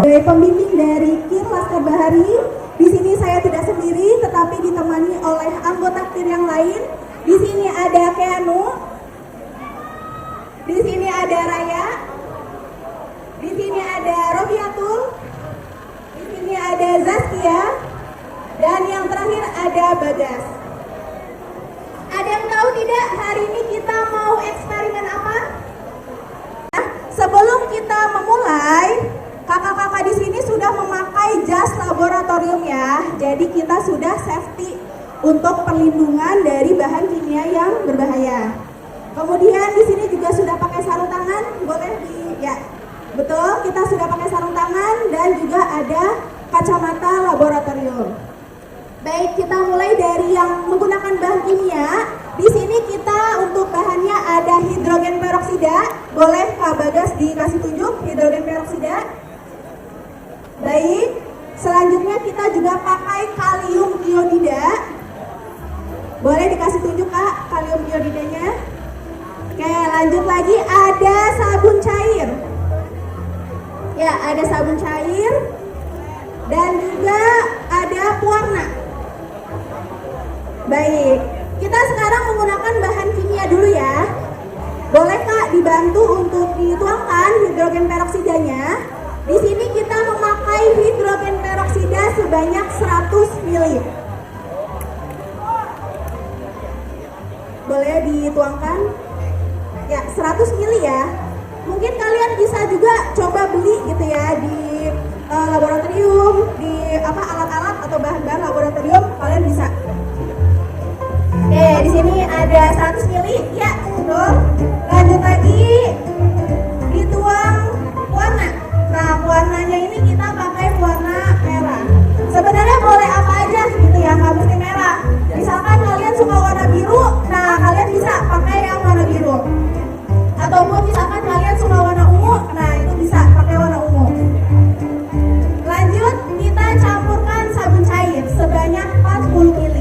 sebagai pembimbing dari KIR Laskar Bahari. Di sini saya tidak sendiri, tetapi ditemani oleh anggota KIR yang lain. Di sini ada Keanu, di sini ada Raya, di sini ada Robiatul, di sini ada Zaskia, dan yang terakhir ada Bagas. Ada yang tahu tidak hari ini kita mau eksperimen apa? Sebelum kita memulai, kakak-kakak di sini sudah memakai jas laboratorium ya. Jadi kita sudah safety untuk perlindungan dari bahan kimia yang berbahaya. Kemudian di sini juga sudah pakai sarung tangan, boleh ya. Betul, kita sudah pakai sarung tangan dan juga ada kacamata laboratorium. Baik, kita mulai dari yang menggunakan bahan kimia. Di sini kita untuk bahannya ada hidrogen peroksida. Boleh Kak Bagas dikasih tunjuk hidrogen peroksida. Baik, selanjutnya kita juga pakai kalium iodida. Boleh dikasih tunjuk Kak kalium iodidanya. Oke, lanjut lagi ada sabun cair. Ya, ada sabun cair dan juga ada pewarna. Baik, kita sekarang menggunakan bahan kimia dulu ya. Boleh Kak dibantu untuk dituangkan hidrogen peroksidanya. Di sini kita memakai hidrogen peroksida sebanyak 100 ml. Boleh dituangkan? Ya, 100 ml ya. Mungkin kalian bisa juga coba beli gitu ya di laboratorium, di alat-alat atau bahan-bahan laboratorium, kalian bisa. Oke, di sini ada 100 ml. Ya, betul. Lanjut lagi, dituang warna. Nah, warnanya ini kita pakai warna merah. Sebenarnya boleh apa aja gitu ya, nggak mesti merah. Misalkan kalian suka warna biru, nah kalian bisa pakai yang warna biru. Ataupun misalkan kalian suka warna ungu, nah itu bisa pakai warna ungu. Lanjut, kita campurkan sabun cair sebanyak 40 ml.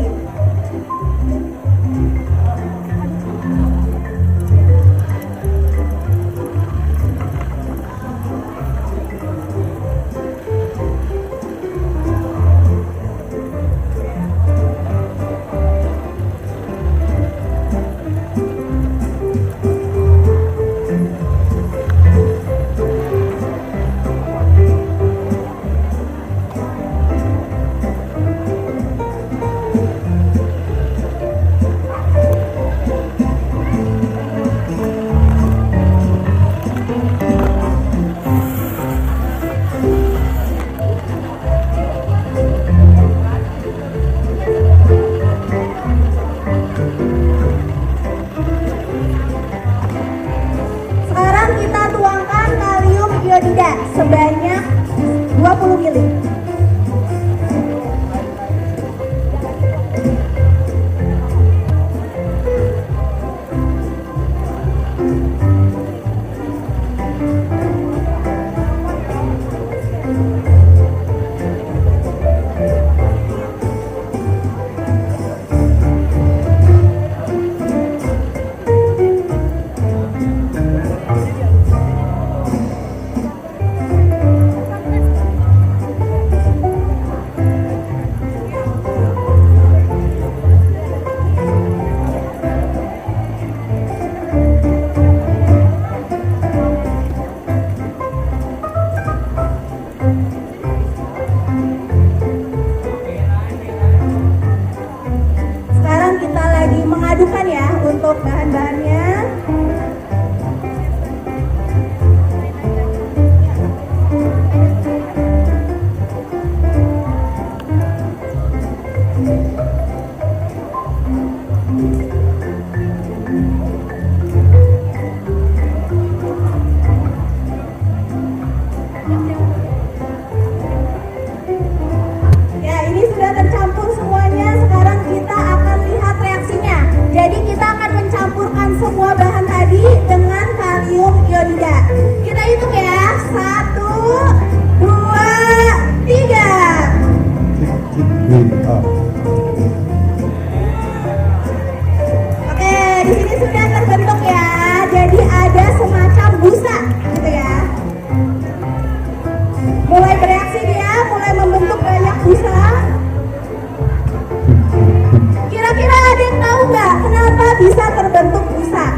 berbentuk busa.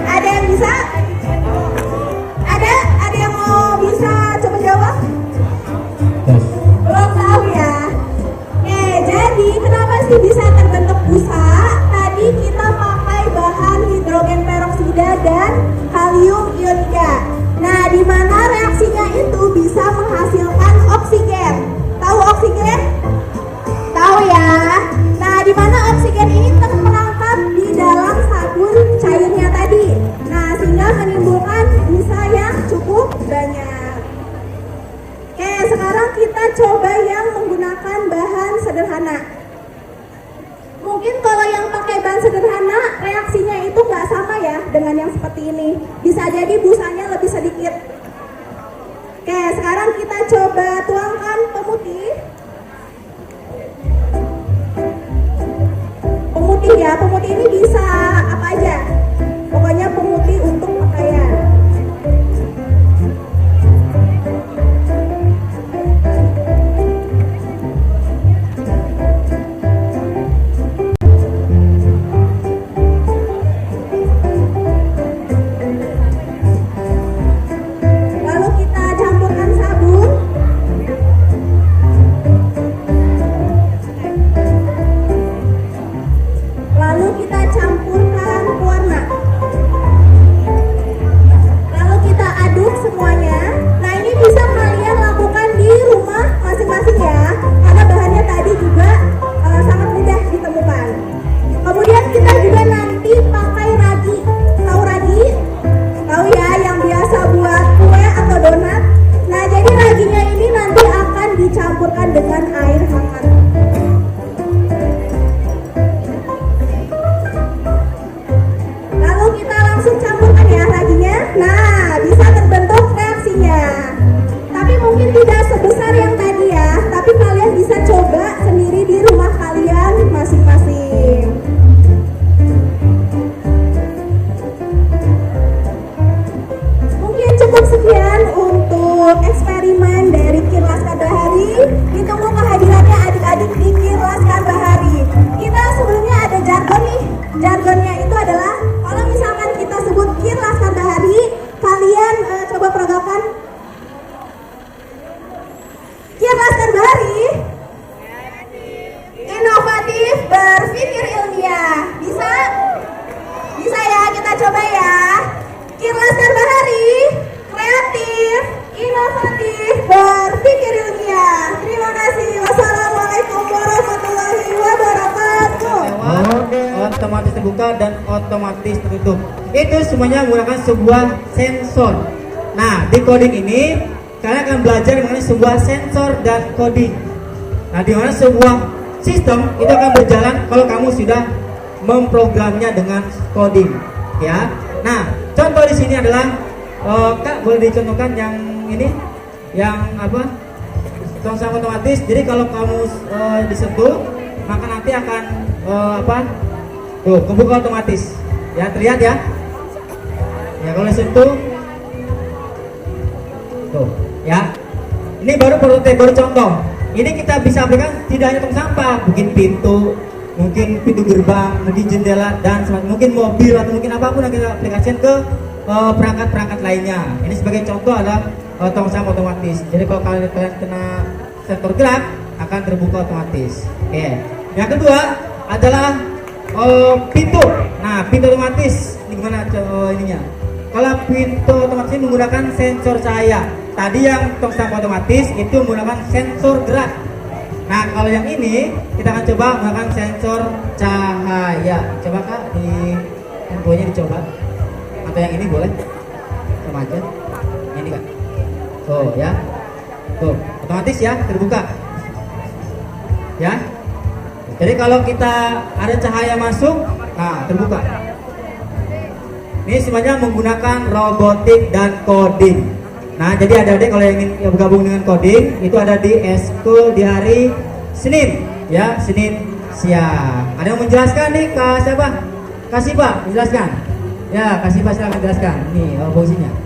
Ada yang bisa? Ada yang mau bisa coba jawab? Belum tahu ya. Jadi kenapa sih bisa terbentuk busa? Tadi kita pakai bahan hidrogen peroksida dan kalium ionika. Nah, di mana reaksinya itu bisa menghasilkan oksigen. Tahu oksigen? Tahu ya. Nah, di mana oksigen ini terperangkap di dalam sabun cairnya tadi. Nah, sehingga menimbulkan busa yang cukup banyak. Oke, sekarang kita coba yang menggunakan bahan sederhana. Mungkin kalau yang pakai bahan sederhana, reaksinya itu nggak sama ya dengan yang seperti ini. Bisa jadi busanya lebih sedikit. Oke, sekarang kita coba tuangkan pemutih. Pemutih ya, pemutih ini bisa apa aja. Pokoknya pemutih untuk pakaian. Otomatis terbuka dan otomatis tertutup. Itu semuanya menggunakan sebuah sensor. Nah, di coding ini kalian akan belajar mengenai sebuah sensor dan coding. Nah, di mana sebuah sistem itu akan berjalan kalau kamu sudah memprogramnya dengan coding, ya. Nah, contoh di sini adalah Kak, boleh dicontohkan yang ini, yang apa? Tong sampah otomatis. Jadi kalau kamu disentuh, maka nanti akan apa? Tuh, kebuka otomatis. Ya, terlihat ya? Ya, kalau disentuh, tuh, ya. Ini baru prototipe, baru contoh. Ini kita bisa aplikasikan tidak hanya tong sampah, mungkin pintu gerbang, mungkin jendela dan mungkin mobil atau mungkin apapun yang kita aplikasikan ke perangkat-perangkat lainnya. Ini sebagai contoh adalah tong sampah otomatis. Jadi kalau kalian kena sensor gerak akan terbuka otomatis. Oke. Yang kedua adalah pintu. Nah, pintu otomatis ini gimana ininya? Kalau pintu otomatis ini menggunakan sensor cahaya. Tadi yang tong sampah otomatis itu menggunakan sensor gerak. Nah, kalau yang ini kita akan coba menggunakan sensor cahaya. Coba Kak di infonya dicoba. Atau yang ini boleh? Sama aja. Ini Kak. Tuh ya. Tuh, otomatis ya terbuka. Ya. Jadi kalau kita ada cahaya masuk, nah terbuka. Ini semuanya menggunakan robotik dan coding. Nah, jadi adik-adik kalau yang ingin bergabung dengan coding itu ada di eskul di hari Senin, ya, Senin siang. Ada yang menjelaskan nih, Kak siapa? Kasih Pak, menjelaskan. Ya, kasih Pak silakan menjelaskan. Nih, posisinya.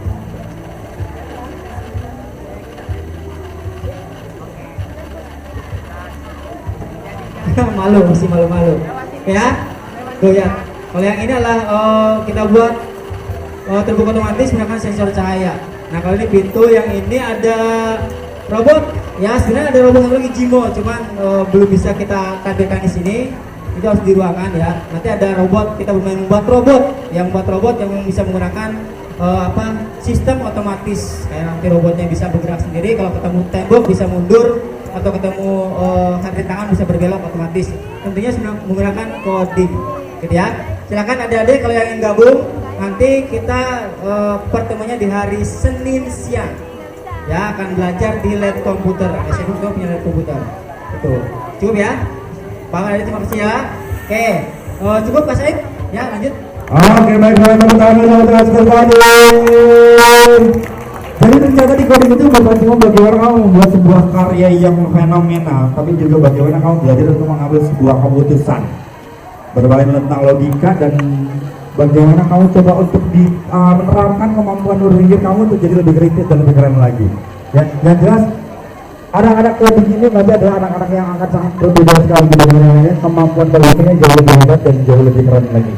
Malu, masih malu-malu. Ya, tuh ya. Kalau yang ini adalah kita buat terbuka otomatis menggunakan sensor cahaya. Nah kalau ini pintu, yang ini ada robot. Ya sebenarnya ada robot lagi Jimo, cuman belum bisa kita tampilkan di sini. Itu harus di ruangan ya. Nanti ada robot, kita bermain membuat robot yang bisa menggunakan sistem otomatis. Kayak nanti robotnya bisa bergerak sendiri, kalau ketemu tembok bisa mundur, atau ketemu kaki tangan bisa berbelok otomatis. Tentunya menggunakan coding, gitu ya. Silakan adik-adik kalau yang ingin gabung, nanti kita pertemuannya di hari Senin siang. Ya akan belajar di lab komputer. SMP juga punya lab komputer. Itu cukup ya. Bang Adi, terima kasih ya. Oke, cukup Pak Said. Ya lanjut. Oke, baik, tepuk tangan sekali. Jadi ternyata di coding itu bukan cuma bagaimana kamu membuat sebuah karya yang fenomenal, tapi juga bagaimana kamu belajar untuk mengambil sebuah keputusan bermain tentang logika, dan bagaimana kamu coba untuk menerapkan kemampuan berpikir kamu untuk jadi lebih kritis dan lebih keren lagi. Ya, yang jelas anak-anak coding ini nanti adalah anak-anak yang akan sangat berbeda sekali dengan kemampuan berpikirnya jauh lebih hebat dan jauh lebih keren lagi.